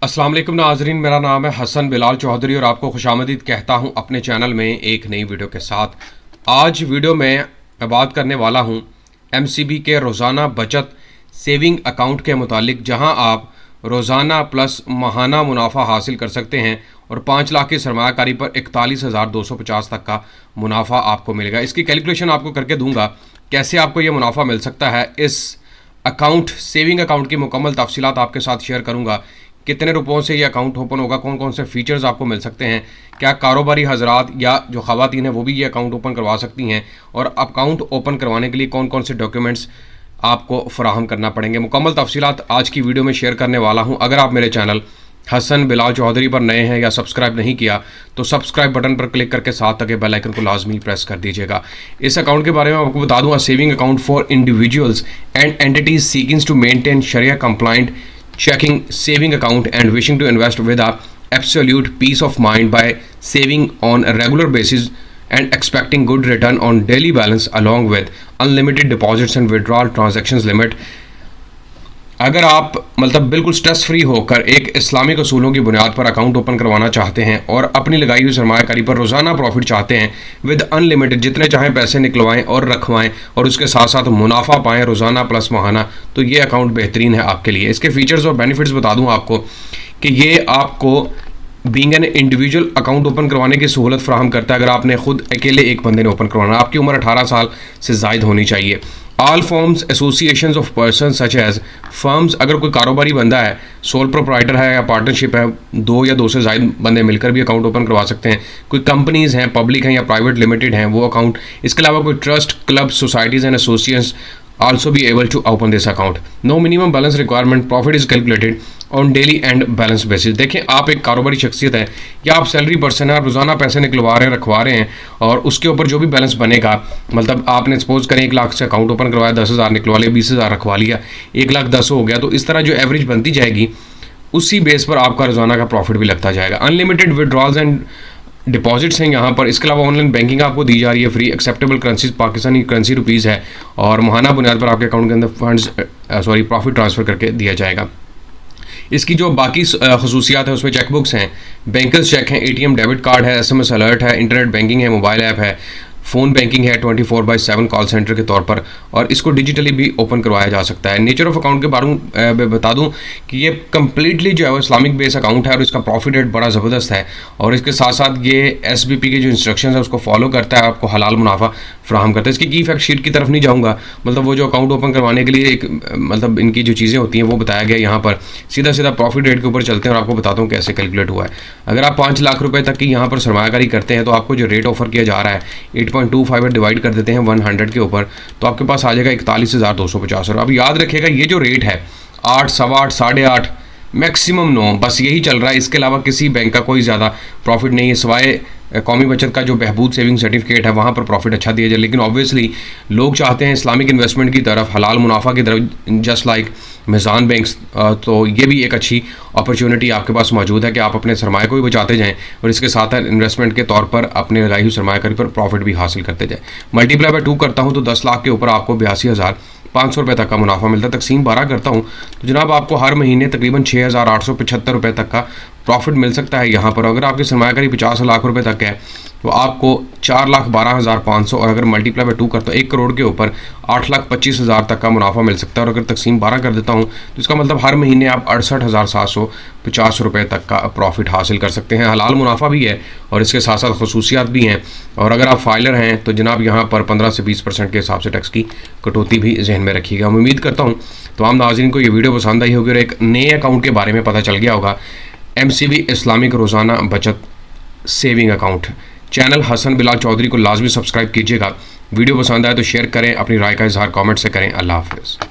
अस्सलाम वालेकुम नाजरीन, मेरा नाम है हसन बिलाल चौधरी और आपको खुशामदीद कहता हूं अपने चैनल में एक नई वीडियो के साथ। आज वीडियो में मैं बात करने वाला हूं एमसीबी के रोज़ाना बचत सेविंग अकाउंट के मुतालिक, जहां आप रोज़ाना प्लस माहाना मुनाफा हासिल कर सकते हैं और 5 लाख की सरमायाकारी पर 41,250 तक का मुनाफा आपको मिलेगा। इसकी कैलकुलेशन आपको करके दूंगा कैसे आपको ये मुनाफा मिल सकता है। इस अकाउंट सेविंग अकाउंट की मुकम्मल तफसीलात आपके साथ शेयर करूंगा। कितने रुपयों से ये अकाउंट ओपन होगा, कौन कौन से फीचर्स आपको मिल सकते हैं, क्या कारोबारी हजरात या जो ख़वातीन हैं वो भी ये अकाउंट ओपन करवा सकती हैं, और अकाउंट ओपन करवाने के लिए कौन कौन से डॉक्यूमेंट्स आपको फराहम करना पड़ेंगे। मुकम्मल तफसीलात आज की वीडियो में शेयर करने वाला हूँ। अगर आप मेरे चैनल हसन बिलाल चौधरी पर नए हैं या सब्सक्राइब नहीं किया तो सब्सक्राइब बटन पर क्लिक करके साथ तक बेल आइकन को लाजमी प्रेस कर दीजिएगा। इस अकाउंट के बारे में आपको बता दूँ, saving account for individuals and entities seeking to maintain sharia compliant checking saving account and wishing to invest with a absolute peace of mind by saving on a regular basis and expecting good return on daily balance along with unlimited deposits and withdrawal transactions limit। अगर आप बिल्कुल stress free होकर एक Islamic असूलों की बुनियाद पर account open करवाना चाहते हैं और अपनी लगाई हुई सरमायाकारी पर रोज़ाना प्रॉफिट चाहते हैं विद अनलिमिटेड, जितने चाहें पैसे निकलवाएं और रखवाएं और उसके साथ साथ मुनाफा पाएं रोज़ाना प्लस माहाना, तो ये अकाउंट बेहतरीन है आपके लिए। इसके फीचर्स और बेनिफिट्स बता दूं आपको कि ये आपको being an individual account open करवाने की सहूलत फराहम करता है। अगर आपने खुद अकेले एक बंदे ने ओपन करवाना, आपकी उम्र 18 साल से ज़ायद होनी चाहिए। All forms associations of person such as firms, अगर कोई कारोबारी बंदा है, सोल प्रोप्राइटर है या पार्टनरशिप है, 2 या 2 से ज़ायद बंदे मिलकर भी अकाउंट ओपन करवा सकते हैं। कोई कंपनीज़ हैं, पब्लिक हैं या प्राइवेट लिमिटेड हैं, वो अकाउंट। इसके अलावा कोई trust, club, societies and associations also be able to open this account. No minimum balance requirement. Profit is calculated on daily and balance basis। देखें, आप एक कारोबारी शख्सियत है या आप सैलरी पर्सन है, आप रोज़ाना पैसे निकलवा रहे हैं, रखवा रहे हैं, और उसके ऊपर जो भी बैलेंस बनेगा, आपने सपोज करें 1 लाख से अकाउंट ओपन करवाया, 10,000 निकलवा लिया, 20,000 रखवा लिया, 1,10,000 हो गया, तो इस तरह जो एवरेज बनती जाएगी उसी बेस पर आपका रोज़ाना का प्रॉफिट भी लगता जाएगा। अनलिमिटेड विड्रॉल्स एंड डिपॉजिट्स हैं यहाँ पर। इसके अलावा ऑनलाइन बैंकिंग आपको दी जा रही है free. Acceptable currencies Pakistani currency rupees है और माहाना बुनियाद पर आपके अकाउंट के अंदर फंड्स प्रॉफिट ट्रांसफ़र करके दिया जाएगा। इसकी जो बाकी खसूसियात है उसमें चेकबुक्स हैं, बैंकर्स चेक हैं, ATM डेबिट कार्ड है, SMS अलर्ट है, इंटरनेट बैंकिंग है, मोबाइल ऐप है, फ़ोन बैंकिंग है 24/7 कॉल सेंटर के तौर पर, और इसको डिजिटली भी ओपन करवाया जा सकता है। नेचर ऑफ अकाउंट के बारे में बता दूं कि ये कम्प्लीटली जो है वो इस्लामिक बेस अकाउंट है और इसका प्रॉफिट रेट बड़ा ज़बरदस्त है, और इसके साथ साथ ये SBP के जो इंस्ट्रक्शन है उसको फॉलो करता है, आपको हलाल मुनाफा फ्राहम करता है। इसकी की फैक्ट शीट की तरफ नहीं जाऊँगा, वो जो अकाउंट ओपन करवाने के लिए एक इनकी जो चीज़ें होती हैं वो बताया गया यहाँ पर। सीधा सीधा प्रॉफिट रेट के ऊपर चलते हैं और आपको बताता हूँ कैसे कैलकुलेट हुआ है। अगर आप 5 लाख रुपये तक की यहाँ पर सरमायाकारी करते हैं तो आपको जो रेट ऑफर किया जा रहा है 8.25 डिवाइड कर देते हैं 100 के ऊपर, तो आपके पास आ जाएगा 41,250। और अब याद रखिएगा ये जो रेट है 8, 8.25, 8.5, मैक्सिमम 9, बस यही चल रहा है। इसके अलावा किसी बैंक का कोई ज़्यादा प्रॉफिट नहीं है, सिवाय कौमी बचत का जो बहबूद सेविंग सर्टिफिकेट है वहाँ पर प्रॉफिट अच्छा दिया जाए। लेकिन ऑब्वियसली लोग चाहते हैं इस्लामिक इन्वेस्टमेंट की तरफ, हलाल मुनाफा की तरफ, जस्ट लाइक मिज़ान बैंक्स। तो ये भी एक अच्छी अपॉर्चुनिटी आपके पास मौजूद है कि आप अपने सरमाए को भी बचाते जाएँ और इसके साथ इन्वेस्टमेंट के तौर पर अपने लगाई हुई सरमायाकारी पर प्रॉफिट भी हासिल करते जाएँ। मल्टीप्लाई बाय 2 करता हूँ तो 10 लाख के ऊपर आपको 82,500 रुपये तक का मुनाफा मिलता है। तकसीम 12 करता हूँ तो जनाब आपको हर महीने तकरीबन 6,875 रुपये तक का प्रॉफिट मिल सकता है यहाँ पर। अगर आपकी सरमायाकारी 50 लाख रुपए तक है तो आपको 4,12,500, और अगर मल्टीप्लाई बाय 2 करता हूँ 1 करोड़ के ऊपर 8,25,000 तक का मुनाफा मिल सकता है। और अगर तकसीम 12 कर देता हूँ तो इसका हर महीने आप 68,750 रुपये तक का प्रॉफिट हासिल कर सकते हैं। हलाल मुनाफा भी है और इसके साथ साथ खसूसियात भी हैं। और अगर आप फाइलर हैं तो जनाब यहाँ पर 15 से 20% के हिसाब से टैक्स की कटौती भी जहन में रखिएगा। मैं उम्मीद करता हूँ तमाम नाज़रीन को ये वीडियो पसंद आई होगी और एक नए अकाउंट के बारे में पता चल गया होगा। MCB इस्लामिक रोज़ाना बचत saving account. Channel Hasan Bilal Chaudhary को लाजमी सब्सक्राइब कीजिएगा। वीडियो पसंद आए तो शेयर करें, अपनी राय का इजहार कमेंट से करें। अल्लाह हाफ़िज़।